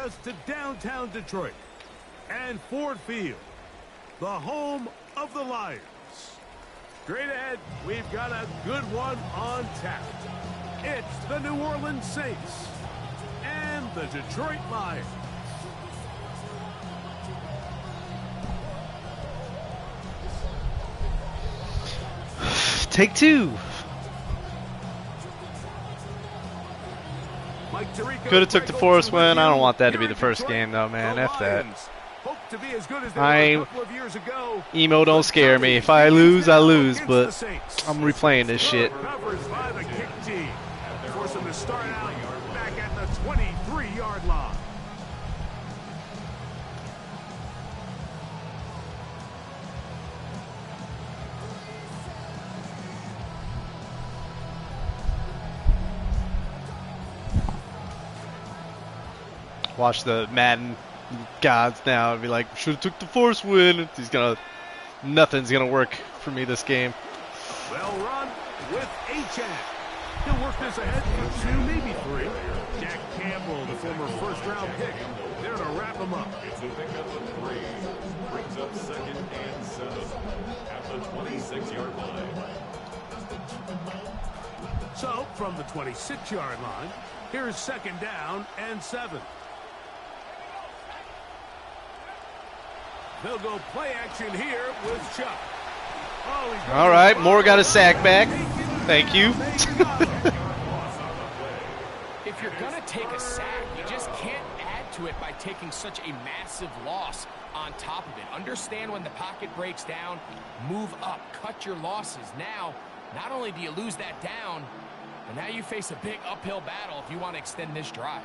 us to downtown Detroit and Ford Field, the home of the Lions. Straight ahead, we've got a good one on tap. It's the New Orleans Saints and the Detroit Lions. Take two. Could have took the Forest win. I don't want that to be the first game, though, man. F that. Emo don't scare me. If I lose, I lose, but I'm replaying this shit. Force him to start out back at the 23-yard line. Watch the Madden gods now and be like, should have took the Force win. Nothing's gonna work for me this game. Well run with H.A. He'll work this ahead for 2, maybe 3. Jack Campbell, the former first-round pick, there to wrap him up. It's a pickup of 3. Brings up 2nd and 7 at the 26-yard line. So, from the 26-yard line, here's 2nd down and 7. They'll go play action here with Chuck. All right, Moore got a sack back. Thank you. If you're going to take a sack, you just can't add to it by taking such a massive loss on top of it. Understand when the pocket breaks down, move up, cut your losses. Now, not only do you lose that down, but now you face a big uphill battle if you want to extend this drive.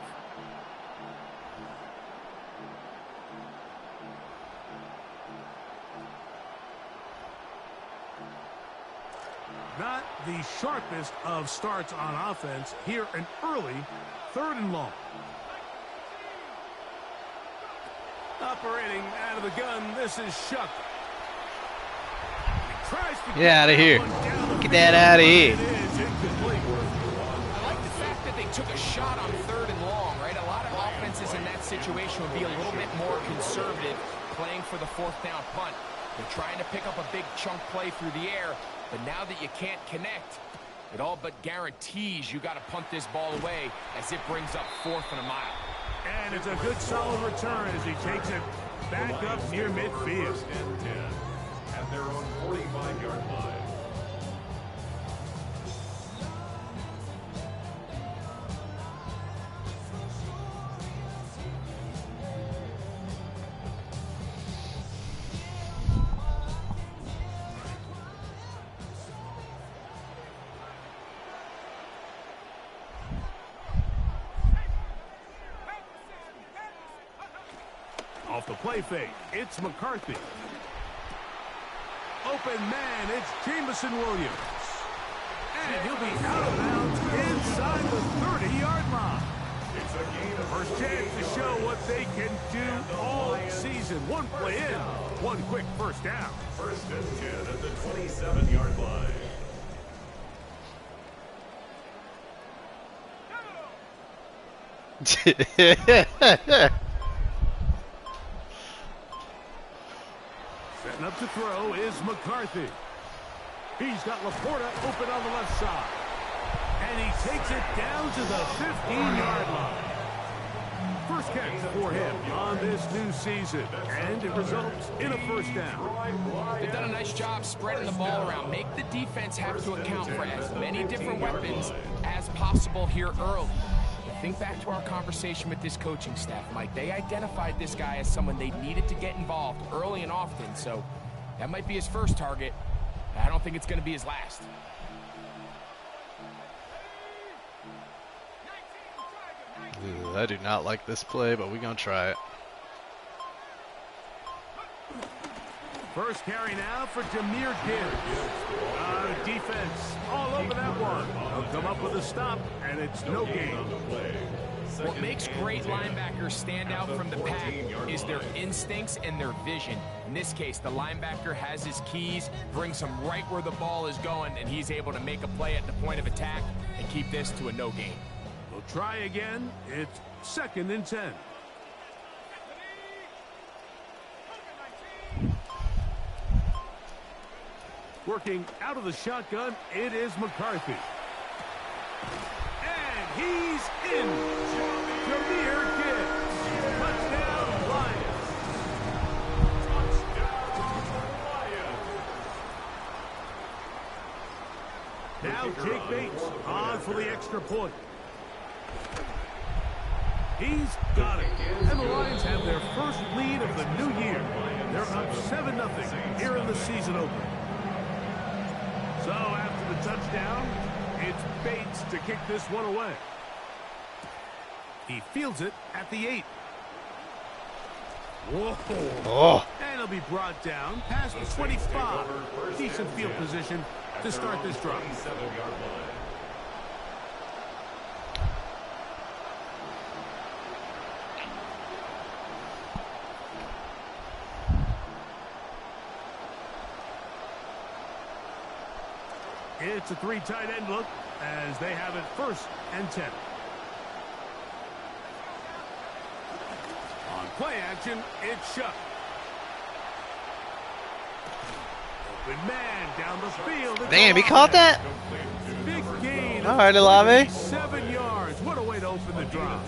Not the sharpest of starts on offense. Here an early 3rd and long. Operating out of the gun, this is Shuck. Get out of here. Get that out of here. I like the fact that they took a shot on 3rd and long, right? A lot of offenses in that situation would be a little bit more conservative playing for the 4th down punt. They're trying to pick up a big chunk play through the air. But now that you can't connect, it all but guarantees you got to punt this ball away as it brings up 4th and a mile. And it's a good solid return as he takes it back up near midfield. And 10 at their own 45-yard line. Off the play fake, it's McCarthy. Open man, it's Jamison Williams. And he'll be out of bounds inside the 30-yard line. It's a gain of First chance to show what they can do all season. One play in, one quick first down. 1st and 10 at the 27-yard line. Setting up to throw is McCarthy. He's got Laporta open on the left side. And he takes it down to the 15-yard line. First catch for him on this new season. And it results in a first down. They've done a nice job spreading the ball around. Make the defense have to account for as many different weapons as possible here early. Think back to our conversation with this coaching staff, Mike. They identified this guy as someone they needed to get involved early and often, so that might be his first target. I don't think it's going to be his last. I do not like this play, but we're going to try it. First carry now for Jahmyr Gibbs. Defense all over that one. They'll come up with a stop, and it's no gain. What makes great linebackers stand out from the pack is their instincts and their vision. In this case, the linebacker has his keys, brings him right where the ball is going, and he's able to make a play at the point of attack and keep this to a no gain. We'll try again. It's 2nd and 10. Working out of the shotgun, it is McCarthy. And he's in. Jameer Gibbs. Touchdown, Lions. Now Jake Bates on for the extra point. He's got it. And the Lions have their first lead of the new year. They're up 7-0 here in the season opener. So after the touchdown, it's Bates to kick this one away. He fields it at the 8. Whoa. Oh. And he'll be brought down past the 25. Decent field position to start this drive. It's a 3 tight end look as they have it 1st and 10. On play action, it's Shuck. Open man down the field. Damn, he caught that? Big gain. All right, Olave. 7 yards. What a way to open the drive.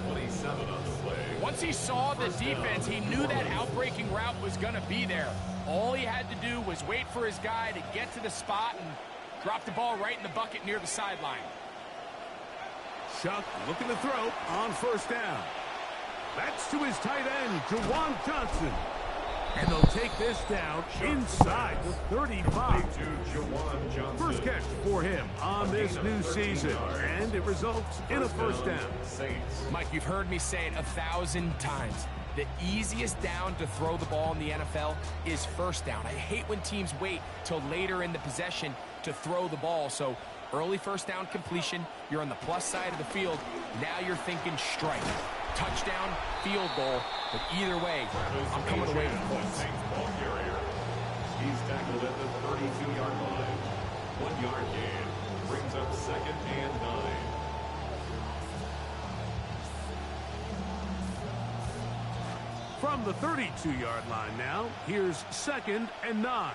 Once he saw the defense, he knew that outbreaking route was going to be there. All he had to do was wait for his guy to get to the spot and drop the ball right in the bucket near the sideline. Shuck looking to throw on 1st down. That's to his tight end, Juwan Johnson. And they'll take this down inside the 35. First catch for him on this new season. And it results in a 1st down. Mike, you've heard me say it 1,000 times. The easiest down to throw the ball in the NFL is 1st down. I hate when teams wait till later in the possession to throw the ball. So early 1st down completion, you're on the plus side of the field. Now you're thinking strike. Touchdown, field goal. But either way, I'm coming away with points. He's tackled at the 32-yard line. 1 yard gain. Brings up 2nd and 9. From the 32-yard line now, here's 2nd and 9.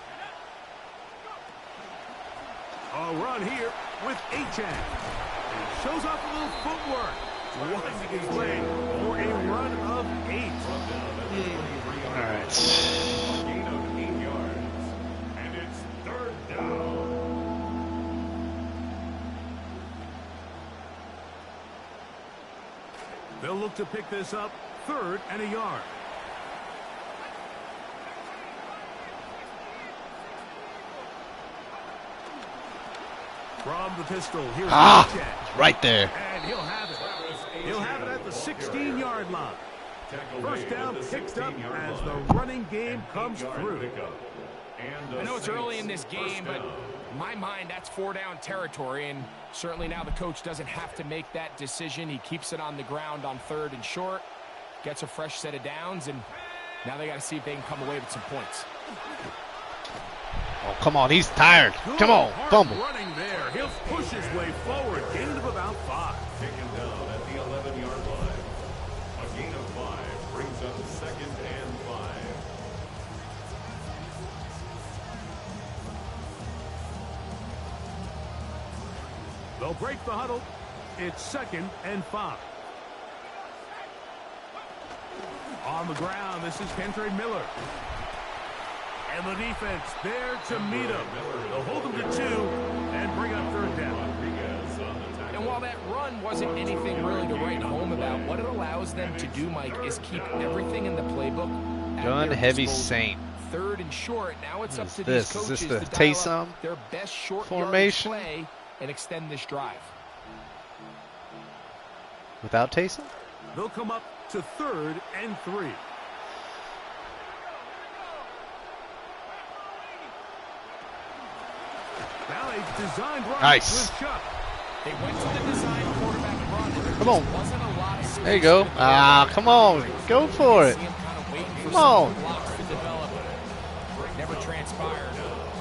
A run here with Achane. He shows off a little footwork. Winding his way for a run of 8. All right. Gain of 8 yards. And it's 3rd down. They'll look to pick this up 3rd and a yard. From the pistol, here's Achane. Right there. And he'll have it. He'll have it at the 16-yard line. 1st down picked up as the running game comes through. I know it's early in this game, but in my mind, that's 4-down territory, and certainly now the coach doesn't have to make that decision. He keeps it on the ground on 3rd and short, gets a fresh set of downs, and now they got to see if they can come away with some points. Oh, come on. He's tired. Come on. Fumble. Running there. He'll push his way forward. Gain of about 5. Taken down at the 11-yard line. A gain of 5 brings up 2nd and 5. They'll break the huddle. It's 2nd and 5. On the ground, this is Kentre Miller. And the defense there to meet him. They'll hold him to 2 and bring up 3rd down. And while that run wasn't anything really to write home about, what it allows them to do, Mike, is keep everything in the playbook at Gun their heavy disposal. Saint. 3rd and short. Now it's up to this? these Is coaches this the to dial Taysom up their best short formation? yardage play and extend this drive. Without Taysom? They'll come up to 3rd and 3. Now a designed run Nice. with Chuck. They went to the design quarterback run. And there Come on. just wasn't a lot of space There you go. to Ah, come on. Go for it. See him kind of waiting for Come on. some blocks to develop. Never transpired.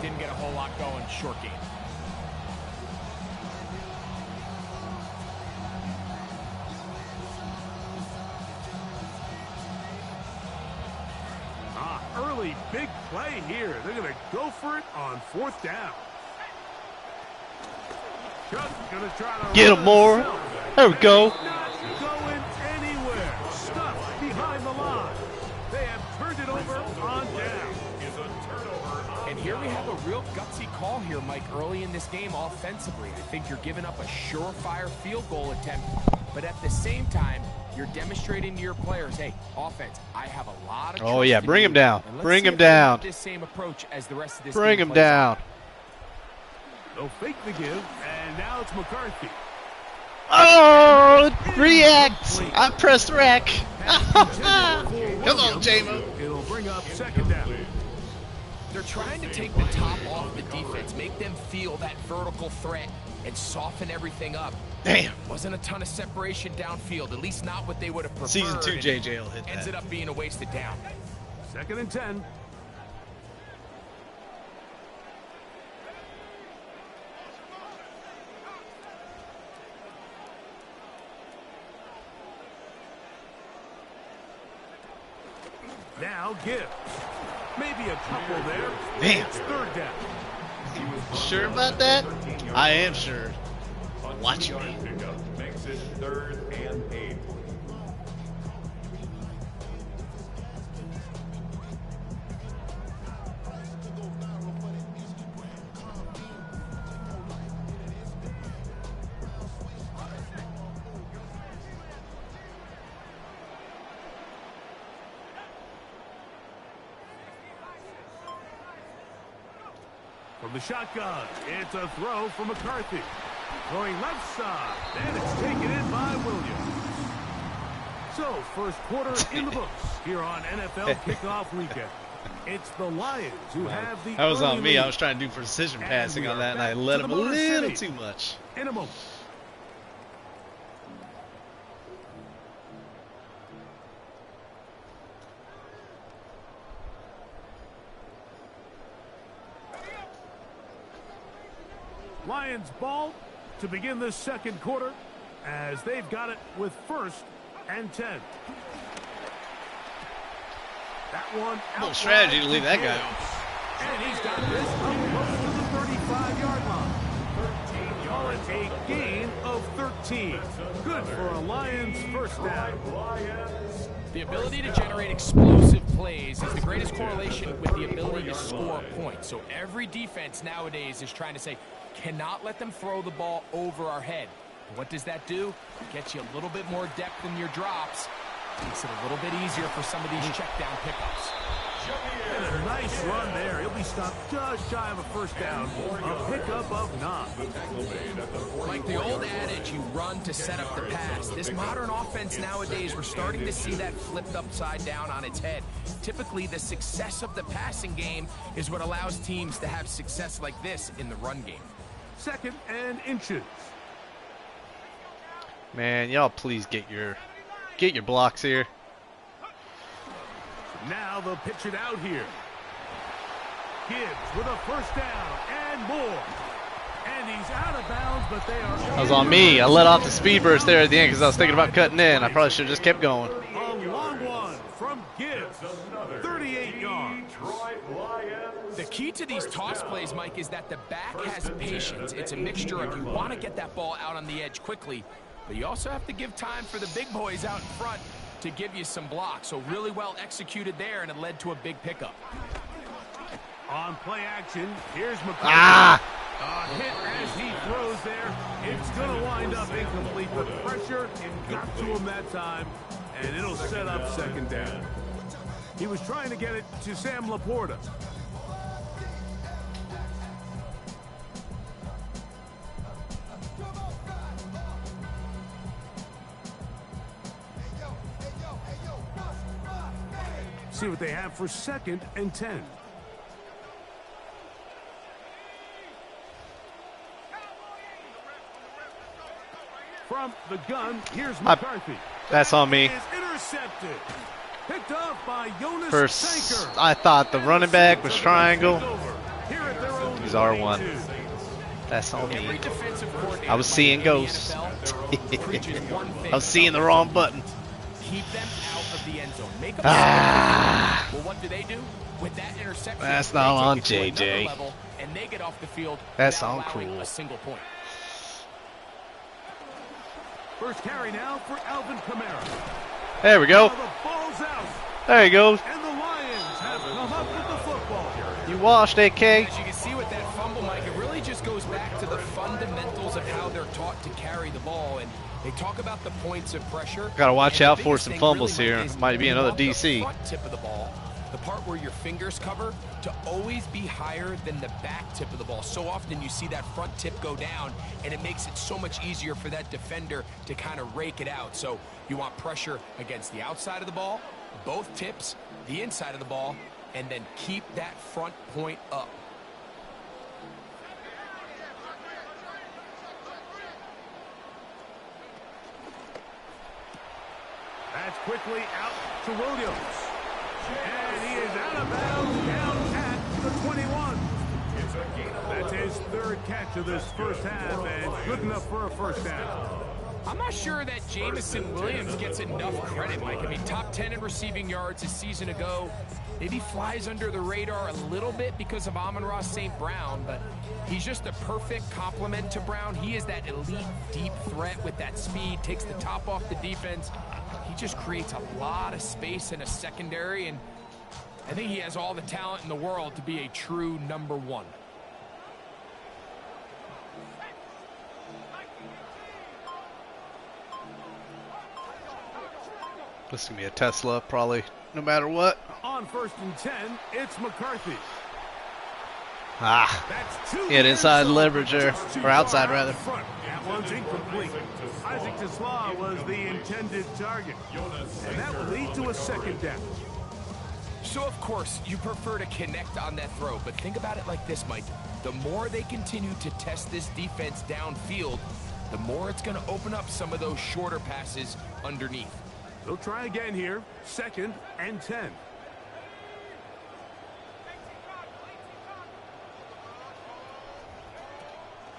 Didn't get a whole lot going. Short game. Early big play here. They're going to go for it on 4th down. Chuck's gonna try to Get run him more. himself. There we go. Not going anywhere. Stuck behind the line. They have turned it over on down. And here we have a real gutsy call here, Mike, early in this game offensively. I think you're giving up a surefire field goal attempt, but at the same time, you're demonstrating to your players, hey, offense, I have a lot of trust Oh yeah, in bring you, him down. and let's Bring see him if they have down. this same approach as the rest of this Bring game him plays down. out. They'll fake the give, and now it's McCarthy. Oh, react. I pressed rec. Come Come on, J-Mo. It'll bring up second down. They're trying to take the top off the defense, make them feel that vertical threat, and soften everything up. Damn. Wasn't a ton of separation downfield, at least not what they would have preferred. Season 2 and JJ will hit ended that. up being a wasted down. Second and 10. Now Gibbs. Maybe a couple there. Damn. It's third down. Sure about that? I am sure. Watch me. Pickup makes it 3rd and 8. From the shotgun, it's a throw for McCarthy. Throwing left side, and it's taken in by Williams. So, first quarter in the books here on NFL Kickoff Weekend. It's the Lions who have the That was on early me. lead. I was trying to do precision And passing we on are that, and I back let to him the a Motor little City. too much. In a moment. Lions ball to begin this second quarter as they've got it with 1st and 10. That one out Little strategy to leave that guy Gibbs. open. And he's got this up close to the 35-yard line. Call it a gain of 13. Good for a Lions first down. The ability to generate explosive plays is the greatest correlation with the ability to score points. So every defense nowadays is trying to say, cannot let them throw the ball over our head. What does that do? It gets you a little bit more depth in your drops. Makes it a little bit easier for some of these check down pickups. And a nice run there. He'll be stopped just shy of a first down. A pickup of 9. Like the old adage, you run to set up the pass. This modern offense nowadays, we're starting to see that flipped upside down on its head. Typically, the success of the passing game is what allows teams to have success like this in the run game. 2nd and inches. Man, y'all please get your blocks here. Now they'll pitch it out here. Gibbs with a first down and more. And he's out of bounds, but they are... That was on me. I let off the speed burst there at the end because I was thinking about cutting in. I probably should have just kept going. A long one from Gibbs. 38 yards. The key to these toss plays, Mike, is that the back has patience. It's a mixture of you want to get that ball out on the edge quickly, but you also have to give time for the big boys out in front to give you some blocks. So really well executed there, and it led to a big pickup. On play action, here's McCarthy. Ah! A hit as he throws there. It's going to wind up incomplete, but pressure got to him that time, and it'll set up second down. He was trying to get it to Sam Laporta. See what they have for 2nd and 10. From the gun, here's McCarthy. That's on me. Is intercepted. Picked up by Jonas First, Sanker. I thought the running back was triangle. Here at their own He's R1. 22. That's on Every me. defensive coordinator I was seeing in the ghosts. NFL preaches one thing. I was seeing the wrong button. Keep them out of the end zone. Make them Ah. Well, what do? With that interception, That's they not take on it to another JJ. level, and they get off the field That's without on allowing Krul. a single point. First carry now for Alvin Kamara. There we go. Now the ball's out. There you go. And the Lions have come up with the football. You washed, AK. As you can see with that fumble, Mike, it really just goes back to the fundamentals of how they're taught to carry the ball. And they talk about the points of pressure. Gotta watch And out the for biggest some thing fumbles really, here. Mike, is Might be you another want the DC. front tip of the ball, the part where your fingers cover, to always be higher than the back tip of the ball. So often you see that front tip go down, and it makes it so much easier for that defender to kind of rake it out. So you want pressure against the outside of the ball, both tips, the inside of the ball, and then keep that front point up. That's quickly out to Williams. And he is out of bounds down at the 21. That's his third catch of this first half and good enough for a first down. I'm not sure that Jamison Williams gets enough credit, Mike. I mean, top 10 in receiving yards a season ago. Maybe flies under the radar a little bit because of Amon-Ra St. Brown, but he's just a perfect complement to Brown. He is that elite deep threat with that speed, takes the top off the defense. He just creates a lot of space in a secondary, and I think he has all the talent in the world to be a true number one. This is going to be a Tesla, probably, no matter what. On 1st and 10, it's McCarthy. Ah, That's two he had inside ends leverage there, just too or outside far out rather. front. That one's incomplete. Isaac Tesla was the intended target. And that will lead to a second down. So, of course, you prefer to connect on that throw, but think about it like this, Mike. The more they continue to test this defense downfield, the more it's going to open up some of those shorter passes underneath. They'll try again here. 2nd and 10.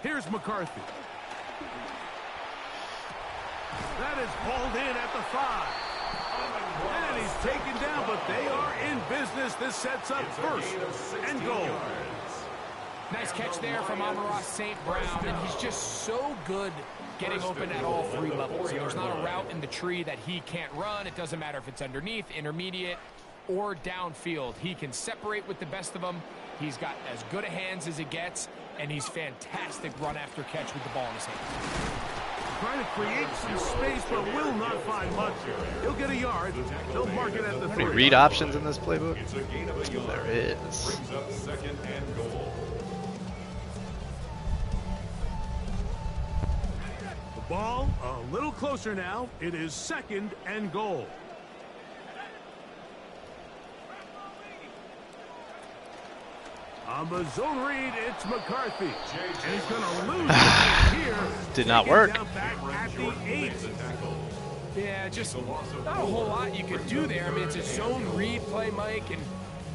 Here's McCarthy. That is pulled in at the 5. And he's taken down, but they are in business. This sets up 1st and goal. Nice catch there from Amon-Ra St. Brown, and he's just so good getting open at all 3 levels. There's not a route in the tree that he can't run. It doesn't matter if it's underneath, intermediate, or downfield. He can separate with the best of them. He's got as good a hands as it gets, and he's fantastic run after catch with the ball in his hand. Trying to create some space, but will not find much. He'll get a yard. He'll mark it at the 3. Any read options in this playbook? There is. Brings up 2nd and goal. The ball a little closer now. It is 2nd and goal. On the zone read, it's McCarthy. And he's going to lose it here. Did not Taken work. down back at the 8. Yeah, just not a whole lot you could do there. I mean, it's a zone read play, Mike, and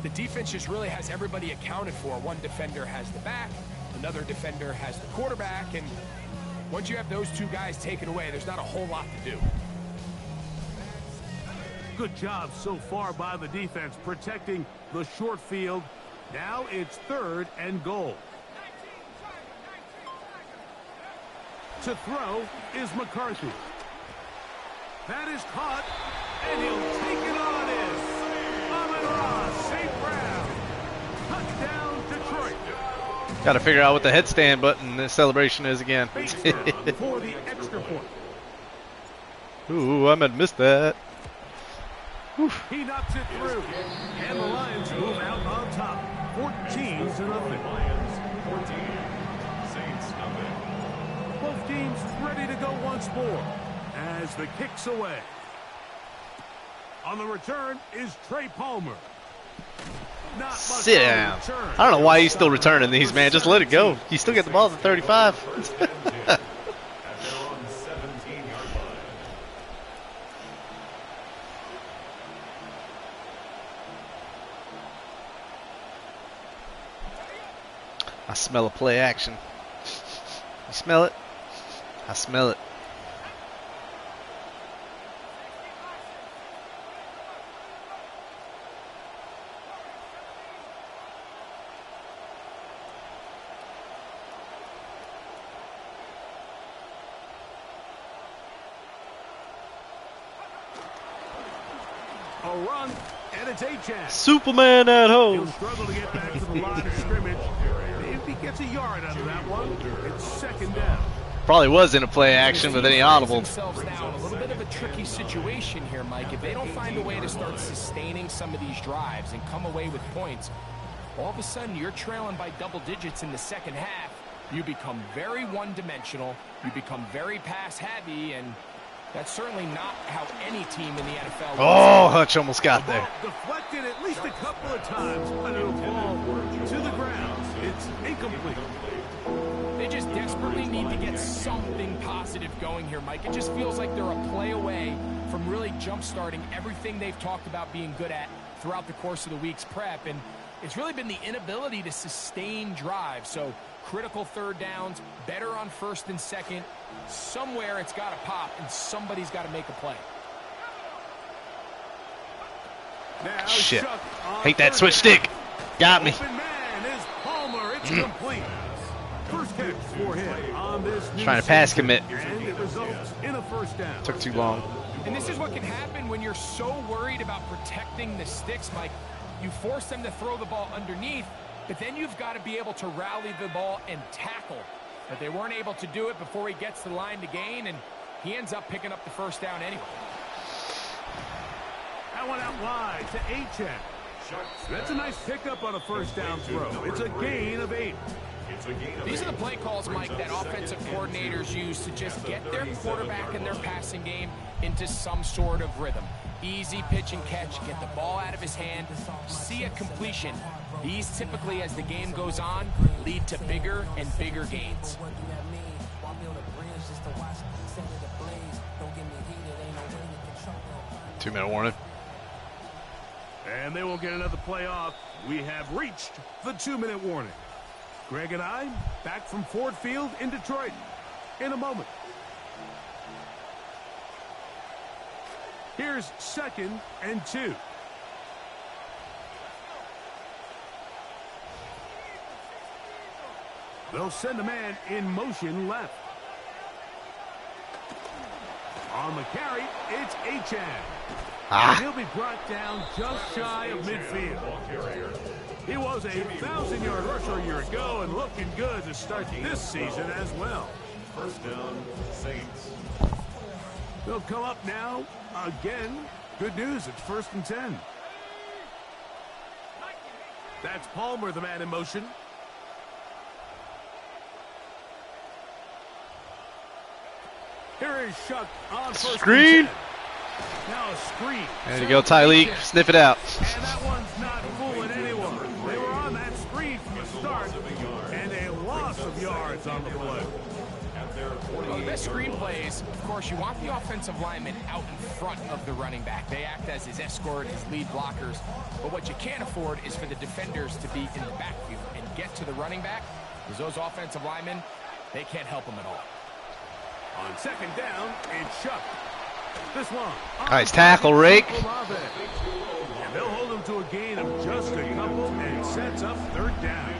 the defense just really has everybody accounted for. One defender has the back, another defender has the quarterback, and once you have those 2 guys taken away, there's not a whole lot to do. Good job so far by the defense protecting the short field. Now it's 3rd and goal. To throw is McCarthy. That is caught, and he'll take it on in. Amon-Ra St. Brown. Touchdown, Detroit. Got to figure out what the headstand button this celebration is again. Bateman for the extra point. Ooh, I might have missed that. He knocks it through, and the Lions move out on top. 14-0. Lions 14, Saints nothing. Both teams ready to go once more as the kick's away. On the return is Trey Palmer. Not much Sit on the down. return. I don't know why he's still returning these, man. Just let it go. You still get the ball at the 35. As they're on the 17-yard line. I smell a play action. You smell it? I smell it. A run, and it's A-Chan. Superman at He'll home. struggle to get back to the line of scrimmage. If he gets a yard out of that one, it's second down. Probably was in a play action with any audible. Themselves now in a little bit of a tricky situation here, Mike. If they don't find a way to start sustaining some of these drives and come away with points, all of a sudden you're trailing by double digits in the second half. You become very one-dimensional. You become very pass-heavy, and that's certainly not how any team in the NFL. Oh, Hutch almost got there. Deflected at least a couple of times, but it'll fall to the ground. It's incomplete. They just desperately need to get something positive going here, Mike. It just feels like they're a play away from really jump-starting everything they've talked about being good at throughout the course of the week's prep, and it's really been the inability to sustain drives. So critical third downs, better on first and second. Somewhere it's got to pop, and somebody's got to make a play. Now Shit. Shuck on Hate that third switch down. stick. Got me. Open man is Palmer. It's complete. First catch for him on this new Trying to pass season, commit. and it results in a first down. Took too long. And this is what can happen when you're so worried about protecting the sticks, Mike. You force them to throw the ball underneath, but then you've got to be able to rally the ball and tackle. But they weren't able to do it before he gets the line to gain, and he ends up picking up the first down anyway. That one out wide to A-Chan. That's a nice pickup on a first down throw. It's a gain of 8. These are the play calls, Mike, that offensive coordinators use to just get their quarterback and their passing game into some sort of rhythm. Easy pitch and catch, get the ball out of his hand, see a completion. These typically, as the game goes on, lead to bigger and bigger gains. 2-minute warning. And they will get another play off. We have reached the 2-minute warning. Greg and I back from Ford Field in Detroit in a moment. Here's 2nd and 2. They'll send a man in motion left. On the carry, it's A-Chan. And he'll be brought down just shy of midfield. He was a 1,000-yard rusher a year ago and looking good to start this season as well. First down, Saints. They'll come up now again. Good news, it's 1st and 10. That's Palmer, the man in motion. Here is Shuck on first Screen. and 10. Now a screen. There you go, Tyleek. Sniff it out. And that one's not fooling anyone. They were on that screen from the start, and a loss of yards on the play. Well, the best screen plays, of course, you want the offensive lineman out in front of the running back. They act as his escort, his lead blockers. But what you can't afford is for the defenders to be in the backfield and get to the running back, because those offensive linemen, they can't help him at all. On second down, it's Shuck. This one. Nice tackle, Rake. And they'll hold him to a gain of just a couple and sets up third down.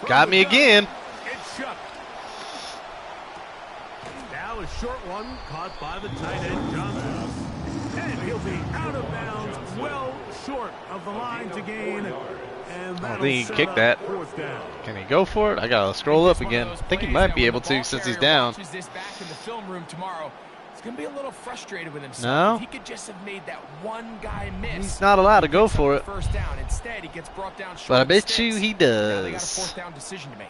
Got me again. It's Shuck. Now a short one caught by the tight end Johnson. And he'll be out of bounds, well short of the line to gain. And I that'll think he set kicked up that. fourth down. Can he go for it? I gotta scroll up again. I think he might be able to since he's down. This back in the film room tomorrow. He's going to be a little frustrated with himself. No. If he could just have made that one guy miss. He's not allowed to go for it. First down. Instead, he gets brought down short. But I of bet sticks. you he Now they got a does. fourth down decision to make.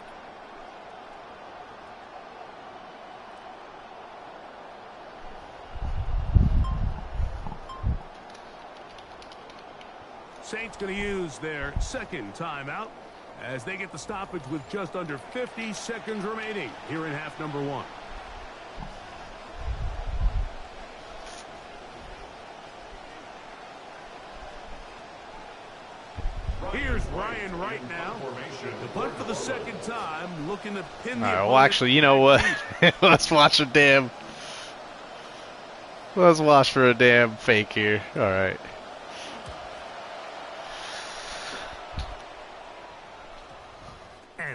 Saints going to use their second timeout as they get the stoppage with just under 50 seconds remaining here in half number 1. Here's Ryan right now. The punt for the second time, looking to pin the All right, well, opponent. actually, you know what? Let's watch a damn. Let's watch for a damn fake here. All right.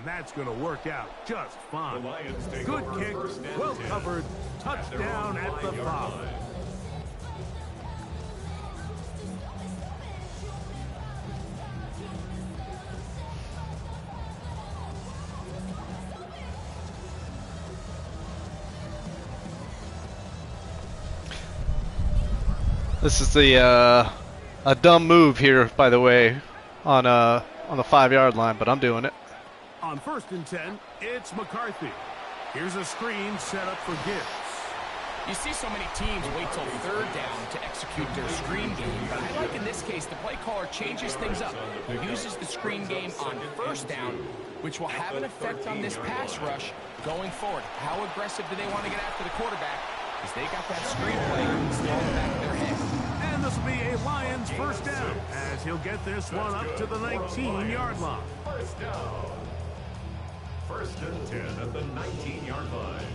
that's going to work out just The fine. Lions take Good over kick, first and well 10. covered, At their touchdown own at the 5-yard 5. line. This is the a dumb move here, by the way, on the 5-yard line, but I'm doing it. On 1st and 10, it's McCarthy. Here's a screen set up for Gibbs. You see so many teams wait till 3rd down to execute their screen game, but I like in this case the play caller changes things up. He uses the screen game on 1st down, which will have an effect on this pass rush going forward. How aggressive do they want to get after the quarterback? Because they got that screen play still in the back of their head. And this will be a Lions 1st down, as he'll get this one up to the 19-yard line. First down. 1st and 10 at the 19-yard line.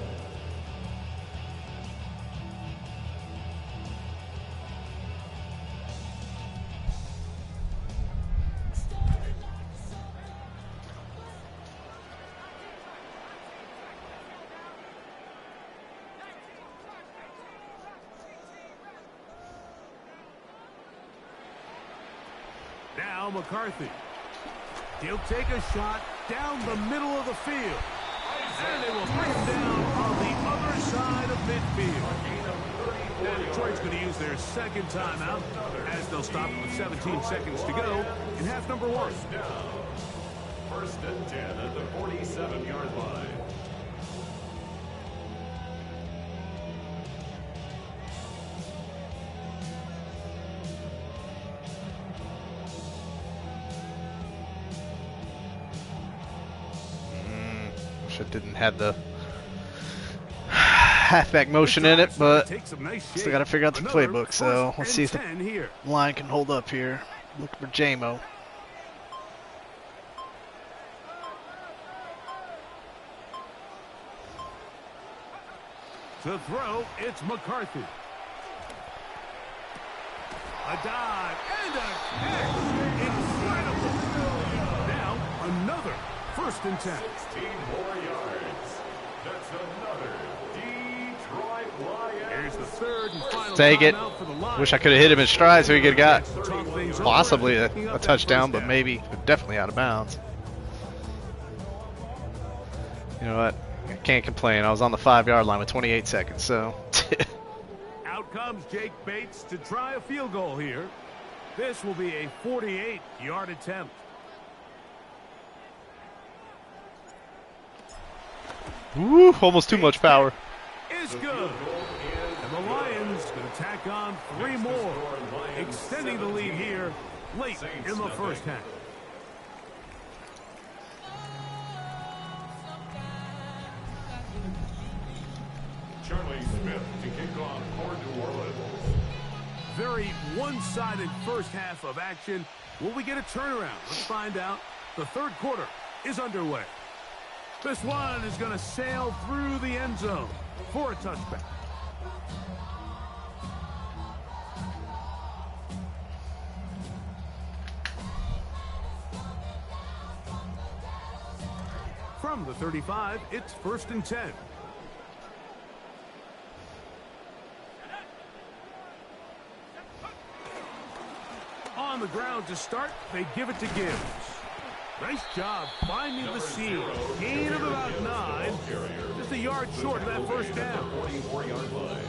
Now McCarthy. He'll take a shot down the middle of the field. And they will bring him down on the other side of midfield. And Detroit's going to use their 2nd timeout as they'll stop with 17 seconds to go in half number 1. 1st and 10 at the 47-yard line. Wish it didn't have the halfback motion in it, but still got to figure out the playbook. So let's see if the line can hold up here. Look for JMO. To throw, it's McCarthy. A dive and a catch. Incredible. Now another 1st and 10. 16 more yards. That's another Detroit Lions. Here's the 3rd and final Take it. timeout for the Lions. Wish I could have hit him in stride so he could have got Talk things over. possibly Picking a up that touchdown, first but down. maybe definitely out of bounds. You know what? I can't complain. I was on the 5-yard line with 28 seconds, so. Out comes Jake Bates to try a field goal here. This will be a 48-yard attempt. Woo, almost too much power. Is good. And the Lions going to tack on 3 more, extending the lead here late in the 1st half. Charlie Smith to kick off for New Orleans. Very one-sided 1st half of action. Will we get a turnaround? Let's find out. The 3rd quarter is underway. This one is going to sail through the end zone for a touchback. From the 35, it's 1st and 10. On the ground to start, they give it to Gibbs. Nice job finding the seam. Gain of about 9. Just a yard short of that 1st down. 44-yard line.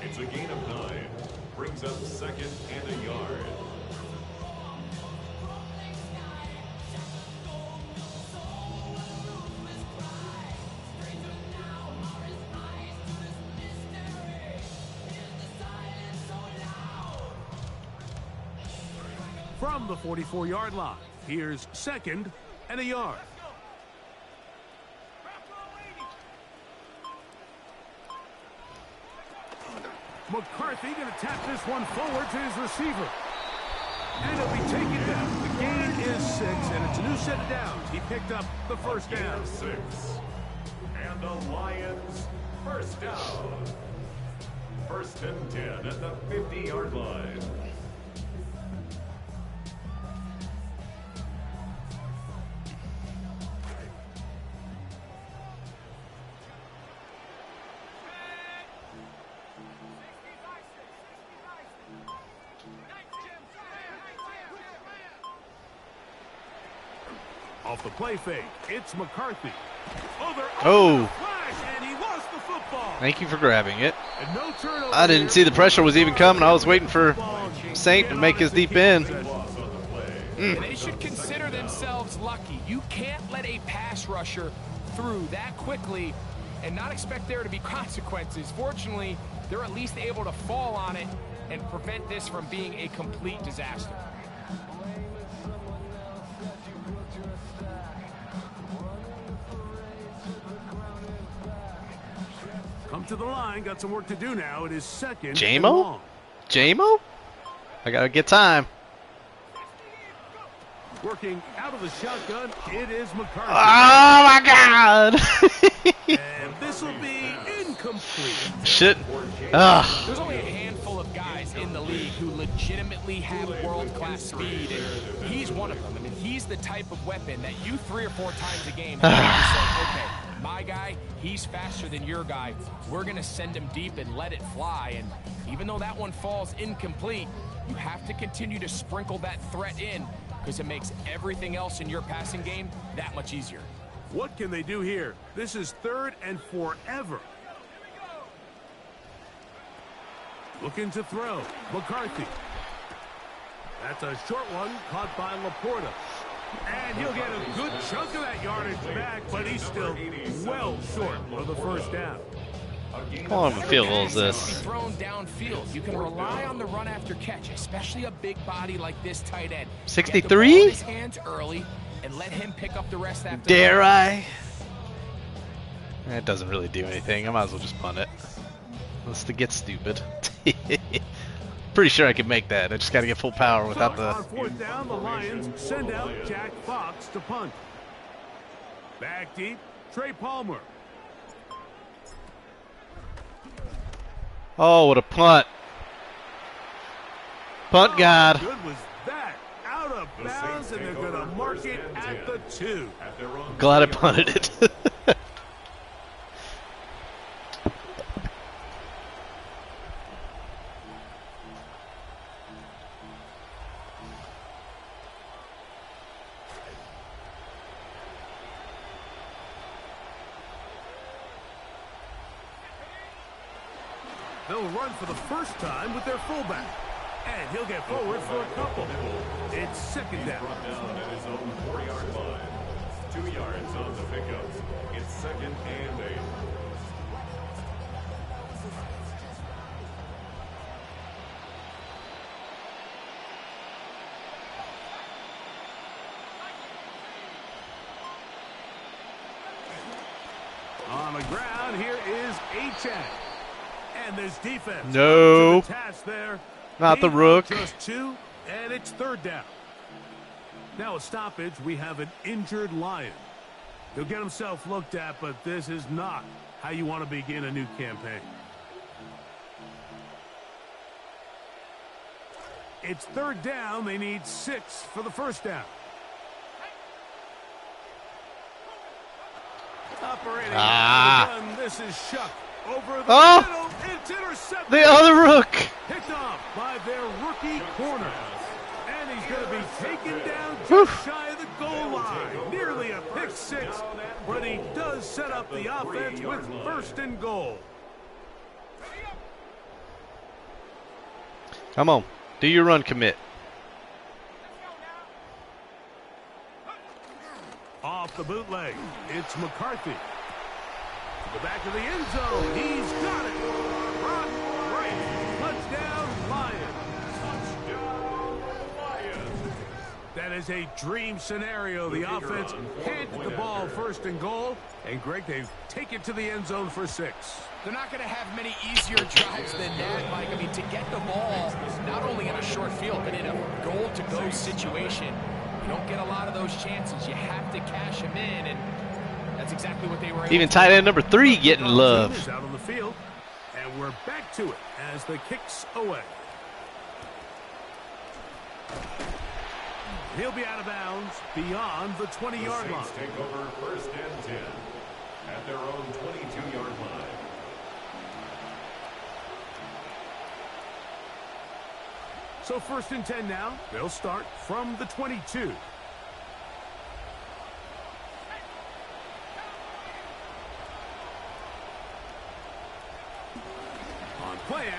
It's a gain of 9. Brings up 2nd and a yard. From the 44-yard line, here's 2nd and a yard. McCarthy going to tap this one forward to his receiver. And it'll be taken down. The gain is 6, and it's a new set of downs. He picked up the 1st down. 6. And the Lions 1st down. 1st and 10 at the 50-yard line. Off the play fake, it's McCarthy. Oh. Flash, and he lost the football. Thank you for grabbing it. And no turnover. I didn't see the pressure was even coming. I was waiting for Saint to make his deep end. And they should consider themselves lucky. You can't let a pass rusher through that quickly and not expect there to be consequences. Fortunately, they're at least able to fall on it and prevent this from being a complete disaster. Come to the line, got some work to do now. It is second. JMO? JMO? I gotta get time. Working out of the shotgun, it is McCarthy. Oh my God! And this will be incomplete. Shit. There's only a handful of guys in the league who legitimately have world-class speed, and he's one of them. I mean, he's the type of weapon that you 3 or 4 times a game have to say, okay, my guy, he's faster than your guy. We're going to send him deep and let it fly. And even though that one falls incomplete, you have to continue to sprinkle that threat in because it makes everything else in your passing game that much easier. What can they do here? This is 3rd and forever. Looking to throw. McCarthy. That's a short one caught by Laporta. And he'll get a good chunk of that yardage back, but he's still well short of the first down. How long of a field goal is this? Thrown downfield. You can rely on the run after catch, especially a big body like this tight end. 63? His hands early and let him pick up the rest after. Dare I? That doesn't really do anything. I might as well just punt it. Let's to get stupid. Pretty sure I can make that. I just got to get full power without the. On 4th down, the Lions send out Jack Fox to punt. Back deep, Trey Palmer. Oh, what a punt! Punt God. How good was that? Out of bounds, and they're going to mark it at the 2. Glad I punted it. They'll run for the first time with their fullback. And he'll get forward for a couple. It's 2nd down. Down at his own 4-yard line. 2 yards on the pickup. It's 2nd and 8. On the ground, here is Achane. And this defense. No. To the task there. Not the rook. Just 2, and it's 3rd down. Now a stoppage, we have an injured Lion. He'll get himself looked at, but this is not how you want to begin a new campaign. It's 3rd down. They need 6 for the first down. Operating out of the gun, this is Shuck. Over the middle, it's intercepted. The other rook. Picked off by their rookie corner. And he's going to be taken down just shy of the goal line. Nearly a pick 6, but he does set up the offense with 1st and goal. Come on. Do your run commit. Off the bootleg, it's McCarthy. To the back of the end zone, he's got it. Rock right. Touchdown, Lions. Touchdown, Lions. That is a dream scenario. The offense handed the ball 1st and goal. And Greg, they take it to the end zone for 6. They're not going to have many easier drives than that, Mike. I mean, to get the ball, not only in a short field, but in a goal-to-go situation, you don't get a lot of those chances. You have to cash them in, and that's exactly what they were able Even to tight end number 3 getting love. Is out on the field, and we're back to it as the kicks away. He'll be out of bounds beyond the 20-yard line. Take over 1st and 10 at their own 22-yard line. So 1st and 10 now. They'll start from the 22.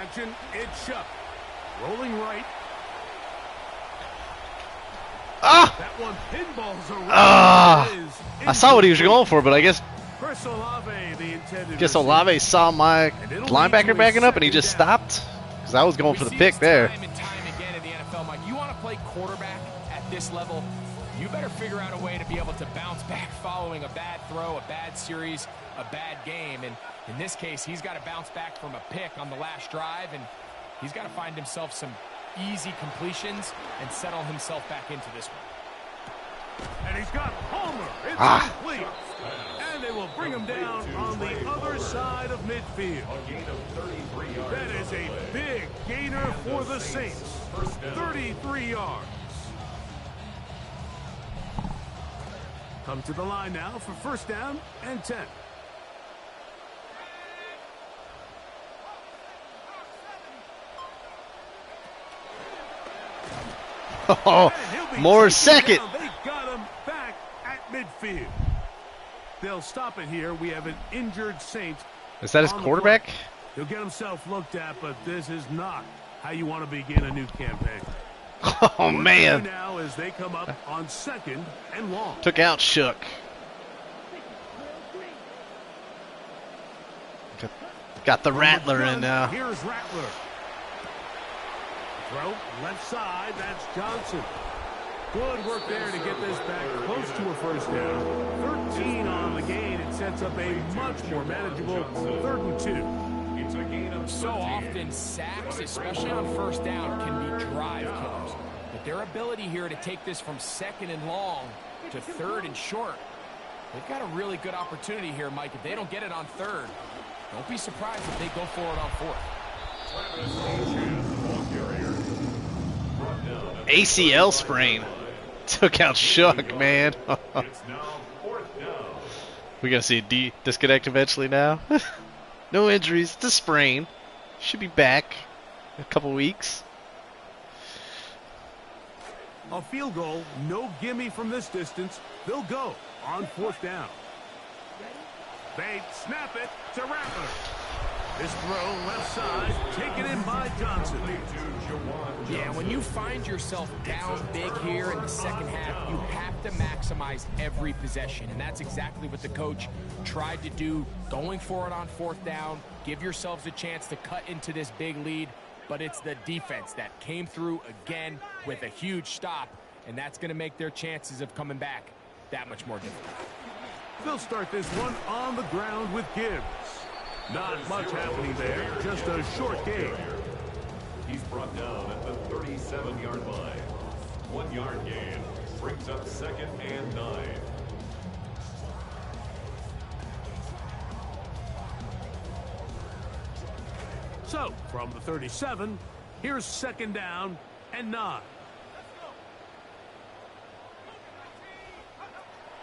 action. It's Shuck. Rolling right. Ah! That one pinballs around. Ah! I saw what he was going for, but I guess Chris Olave, the intended Olave saw my linebacker backing up and he just stopped. Because I was going for the pick there. Time and time again in the NFL, Mike. You want to play quarterback at this level, you better figure out a way to be able to bounce back following a bad throw, a bad series, a bad game. And in this case, he's got to bounce back from a pick on the last drive, and he's got to find himself some easy completions and settle himself back into this one. And he's got Palmer. It's complete. And they will bring him down on the other side of midfield. That is a big gainer for the Saints. 33 yards. Come to the line now for first down and 10. Oh, more second. They got him back at midfield. They'll stop it here. We have an injured Saint. Is that his quarterback? He'll get himself looked at, but this is not how you want to begin a new campaign. Oh, man. Now as they come up on second and long. Took out Shook. Got the Rattler in now. Here's Rattler. Throw left side. That's Johnson. Good work there to get this back close to a first down. 13 on the gain. It sets up a much more manageable 3rd and 2. It's a gain of So 13. often sacks, especially on first down, can be drive killers. But their ability here to take this from 2nd and long to 3rd and short, they've got a really good opportunity here, Mike. If they don't get it on 3rd, don't be surprised if they go for it on 4th. ACL sprain. Took out Shook, man. It's now 4th down. We gonna see a disconnect eventually now. No injuries, just a sprain. Should be back in a couple weeks. A field goal, no gimme from this distance. They'll go on 4th down. They snap it to Rattler. This throw left side, taken in by Johnson. Yeah, when you find yourself down big here in the second half, you have to maximize every possession. And that's exactly what the coach tried to do, going for it on 4th down. Give yourselves a chance to cut into this big lead. But it's the defense that came through again with a huge stop. And that's going to make their chances of coming back that much more difficult. They'll start this one on the ground with Gibbs. Not much happening there, just a short gain. He's brought down at the 37-yard line. 1 yard gain brings up 2nd and 9. So, from the 37, here's 2nd down and 9.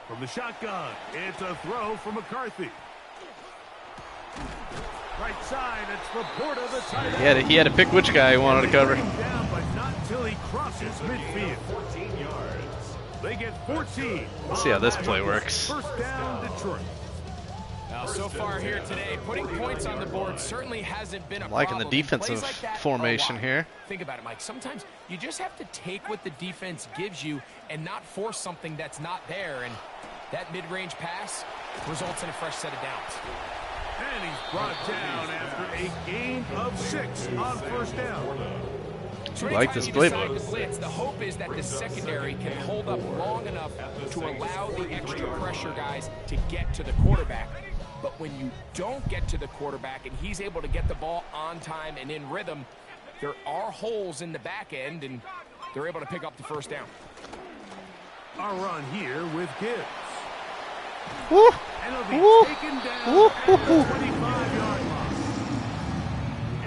From the shotgun, it's a throw from McCarthy. Right side, it's Laporta, the tight end. He had to pick which guy he wanted to cover. Down, but not till he crosses midfield. 14 yards. They get 14. Let's see how this play works. First down, Detroit. Now, so far here today, putting points on the board certainly hasn't been a Liking the problem. defensive Plays like that formation are a lot. here. Think about it, Mike. Sometimes you just have to take what the defense gives you and not force something that's not there. And that mid-range pass results in a fresh set of downs. And he's brought down after a gain of 6 on first down. So like this anytime you decide playbook. to blitz, the hope is that the secondary can hold up long enough to allow the extra pressure guys to get to the quarterback. But when you don't get to the quarterback and he's able to get the ball on time and in rhythm, there are holes in the back end, and they're able to pick up the first down. A run here with Gibbs. Woo! And he'll be Woo! taken down Woo! at the 25-yard line.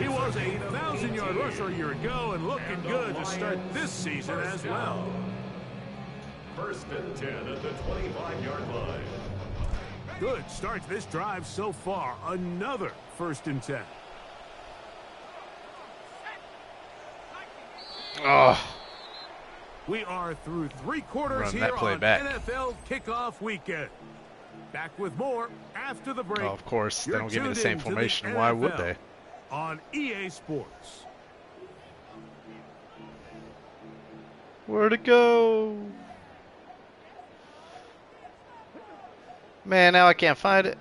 He was a 1,000-yard rusher a year ago and looking good to start this season as well. 1st and 10 at the 25-yard line. Good start to this drive so far. Another 1st and 10. Oh, We are through 3 quarters Run here that play on back. NFL kickoff weekend. Back with more after the break. oh, of course. They You're don't give me the tuned same in to the formation. Why would NFL. they? on EA Sports. Where'd it go? Man, now I can't find it.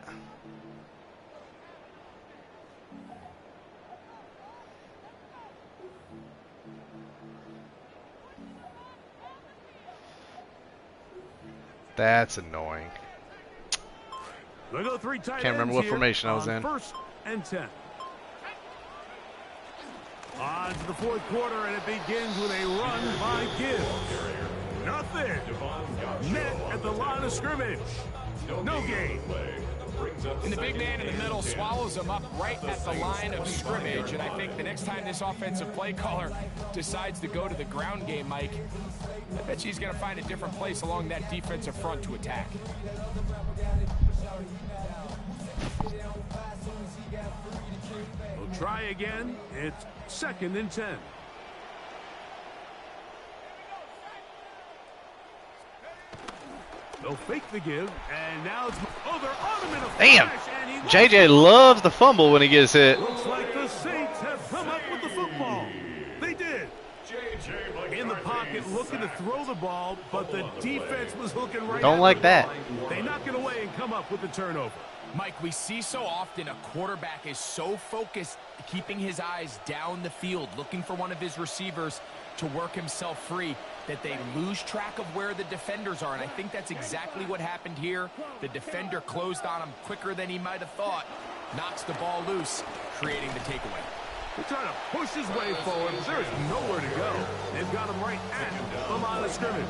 That's annoying. They go three tight Can't remember ends what here formation I was on in. 1st and 10. On to the fourth quarter, and it begins with a run by Gibbs. Nothing. Met at the line of scrimmage. No gain. And the big man in the middle swallows him up right at the line of scrimmage. And I think the next time this offensive play caller decides to go to the ground game, Mike, I bet you he's going to find a different place along that defensive front to attack. We'll try again. It's 2nd and 10. They'll fake the give, and now it's... Oh, they're on him in a Damn! flash, and he JJ loves the fumble when he gets hit. looks like the Saints have come up with the football. They did. In the pocket, looking to throw the ball, but the defense was looking right Don't at like the that. ball. They knock it away and come up with the turnover. Mike, we see so often a quarterback is so focused, keeping his eyes down the field, looking for one of his receivers to work himself free, that they lose track of where the defenders are. And I think that's exactly what happened here. The defender closed on him quicker than he might have thought, knocks the ball loose, creating the takeaway. He's trying to push his way forward, but there's nowhere to go. They've got him right at the line of scrimmage.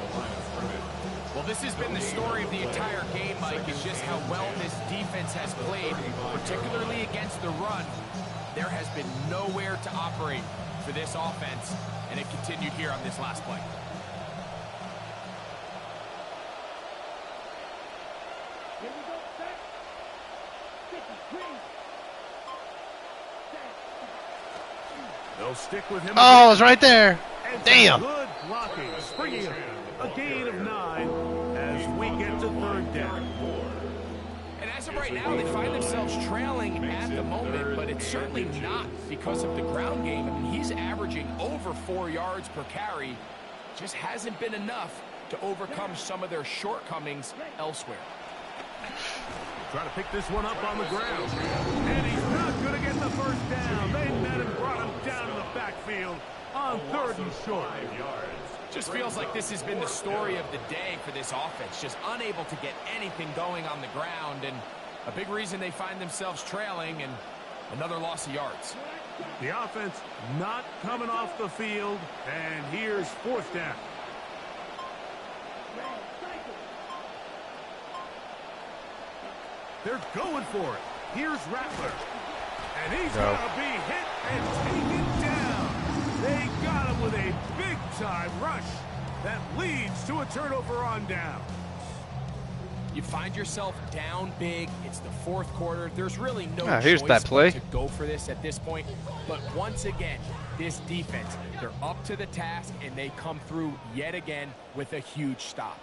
Well, this has been the story of the entire game, Mike. It's just how well this defense has played, particularly against the run. There has been nowhere to operate for this offense, and it continued here on this last play. They'll stick with him. Oh, it's right there. And Damn. Good blocking, springing him. A gain of 9 as we get to 3rd down. And as of right now, they find themselves trailing at the moment, but it's certainly not because of the ground game. I mean, he's averaging over 4 yards per carry. Just hasn't been enough to overcome some of their shortcomings elsewhere. Try to pick this one up on the ground. And he's not going to get the first down. They met and brought him down to the backfield on 3rd and short. Just feels like this has been the story of the day for this offense. Just unable to get anything going on the ground. And a big reason they find themselves trailing and another loss of yards. The offense not coming off the field. And here's 4th down. They're going for it. Here's Rattler. And he's going to be hit and taken down. They got him with a big-time rush that leads to a turnover on down. You find yourself down big. It's the 4th quarter. There's really no here's choice that play. to go for this at this point. But once again, this defense, they're up to the task, and they come through yet again with a huge stop.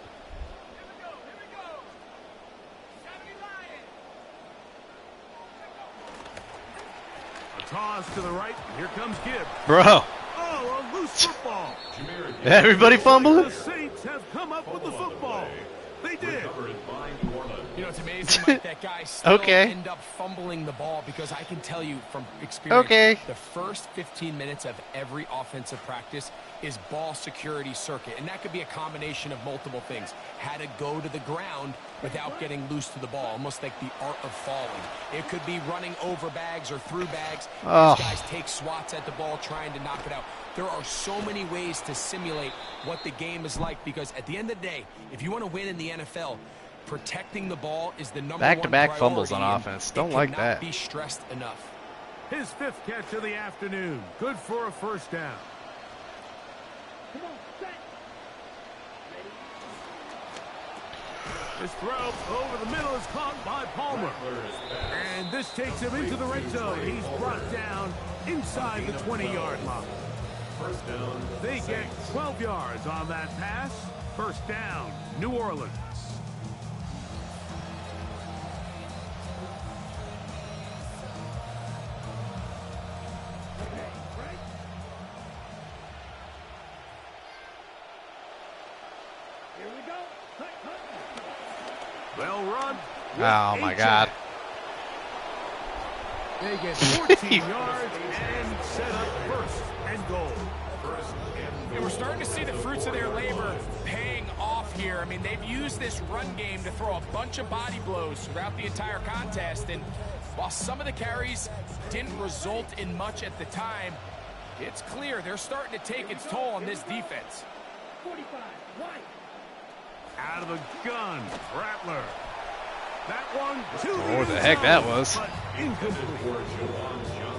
Toss to the right. Here comes Gibbs. Bro. Oh, a loose football. Everybody fumbling? The Saints have come up with the football. They did. You know, it's amazing, Mike, that guy still Okay. end up fumbling the ball, because I can tell you from experience, the first 15 minutes of every offensive practice is ball security circuit. And that could be a combination of multiple things. How to go to the ground without getting loose to the ball, almost like the art of falling. It could be running over bags or through bags. These guys take swats at the ball trying to knock it out. There are so many ways to simulate what the game is like, because at the end of the day, if you want to win in the NFL, protecting the ball is the number one Back-to-back priority, fumbles on offense. Don't like that. It cannot be stressed enough. His 5th catch of the afternoon. Good for a 1st down. His throw over the middle is caught by Palmer. And this takes him into the red zone. He's brought down inside the 20-yard line. They get 12 yards on that pass. 1st down, New Orleans. Well run. Oh my God. They get 14 yards and set up first and goal. And we're starting to see the fruits of their labor paying off here. I mean, they've used this run game to throw a bunch of body blows throughout the entire contest. And while some of the carries didn't result in much at the time, it's clear they're starting to take its toll on this defense. 45, right. Out of the gun, Rattler. That one, Oh, what the heck that was.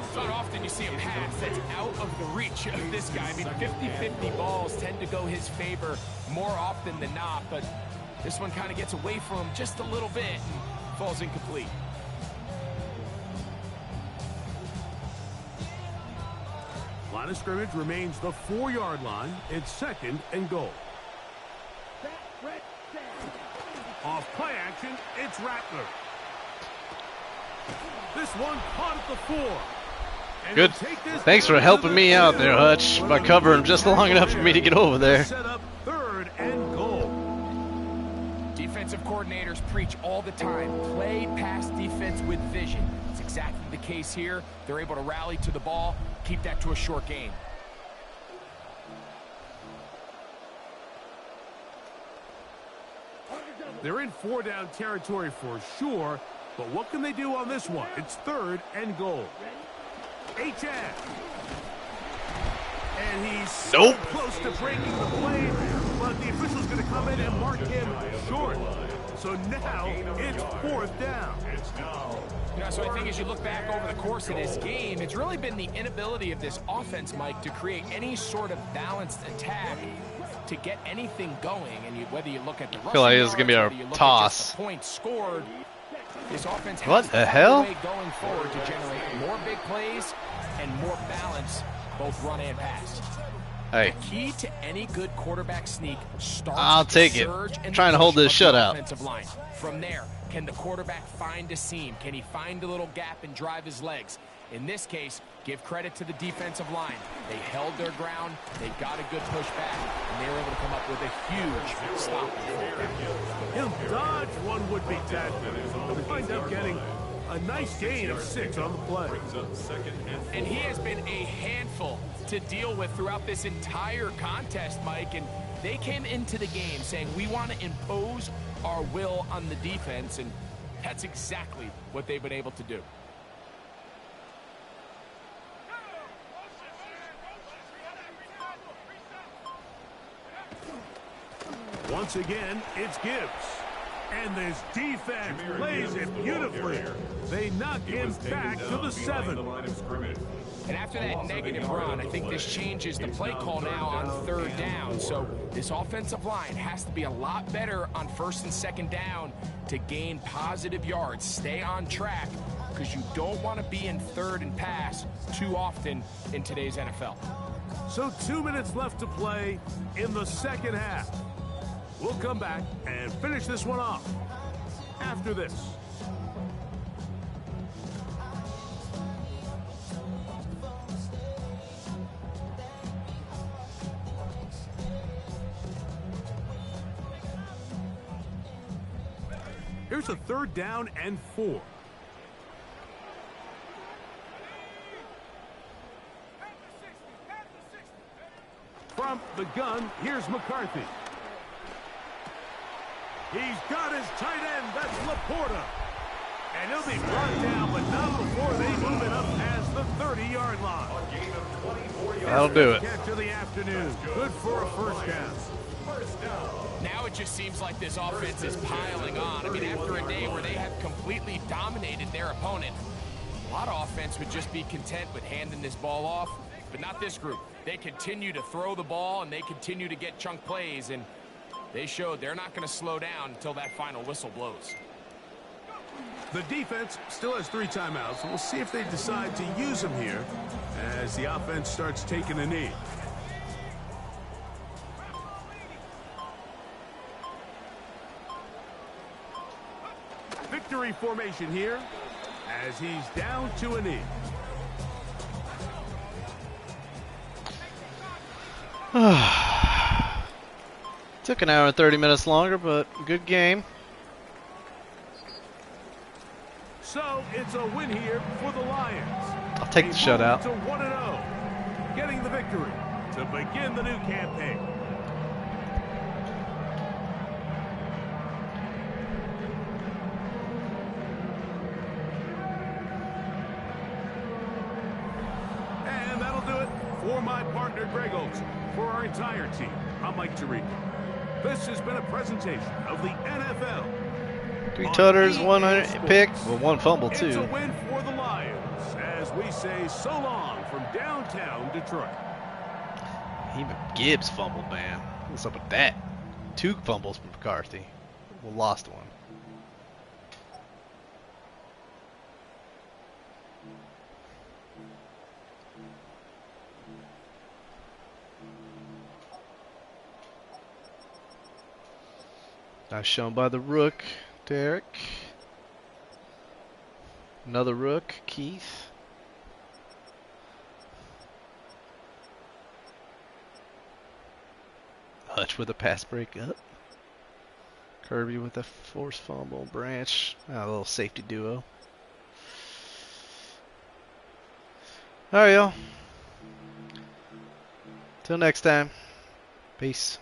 It's not often you see a pass that's out of the reach of this guy. I mean, 50-50 balls tend to go his favor more often than not, but this one kind of gets away from him just a little bit and falls incomplete. Line of scrimmage remains the 4-yard line. It's second and goal. Off play action, it's Rattler. This one caught at the 4. And Good. Thanks for helping me out there, Hutch, by covering just long enough for me to get over there. Set up third and goal. Defensive coordinators preach all the time, play pass defense with vision. It's exactly the case here. They're able to rally to the ball, keep that to a short gain. They're in 4-down territory for sure, but what can they do on this one? It's third and goal. HF. And he's so close to breaking the play, but the official's going to come in and mark him short. So now it's 4th down. You know, so I think as you look back over the course of this game, it's really been the inability of this offense, Mike, to create any sort of balanced attack to get anything going. And whether you look at the I feel like this is going to be our toss. Points scored, this offense has What the hell? going forward to generate more big plays and more balance, both run and pass. Hey, The key to any good quarterback sneak starts I'll with take the it. surge and Trying to the hold push this of the shutout. offensive line. From there, can the quarterback find a seam? Can he find a little gap and drive his legs? In this case, give credit to the defensive line. They held their ground, they got a good push back, and they were able to come up with a huge stop. He'll dodge one would-be tackle and wind up getting a nice gain of 6 on the play. And he has been a handful to deal with throughout this entire contest, Mike. And they came into the game saying, we want to impose our will on the defense, and that's exactly what they've been able to do. Once again, it's Gibbs. And this defense plays it beautifully. They knock him back to the 7. And after that negative run, I think this changes the play call now on 3rd down. So this offensive line has to be a lot better on 1st and 2nd down to gain positive yards. Stay on track, because you don't want to be in 3rd and pass too often in today's NFL. So 2 minutes left to play in the 2nd half. We'll come back and finish this one off after this. Here's a 3rd down and 4. From the gun, here's McCarthy. He's got his tight end, that's Laporta. And he'll be brought down, but not before they move it up past the 30-yard line. That'll do it. Catch of the afternoon. Good for a first down. Now it just seems like this offense is piling on. I mean, after a day where they have completely dominated their opponent, a lot of offense would just be content with handing this ball off, but not this group. They continue to throw the ball, and they continue to get chunk plays, and they showed they're not going to slow down until that final whistle blows. The defense still has 3 timeouts, and we'll see if they decide to use them here as the offense starts taking a knee. Victory formation here as he's down to a knee. Took an hour and 30 minutes longer, but good game. So it's a win here for the Lions. I'll take the shutout. To 1-0, getting the victory to begin the new campaign. And that'll do it for my partner Greg Olson. For our entire team, I'm Mike Tirico. This has been a presentation of the NFL. 3 tutters, 1 pick, well, 1 fumble It's a too. win for the Lions as we say so long from downtown Detroit. Even Gibbs fumbled, man. What's up with that? 2 fumbles from McCarthy. We lost 1. Now shown by the rook, Derek. Another rook, Keith. Hutch with a pass breakup. Kirby with a forced fumble. Branch, a little safety duo. Alright, y'all. Till next time. Peace.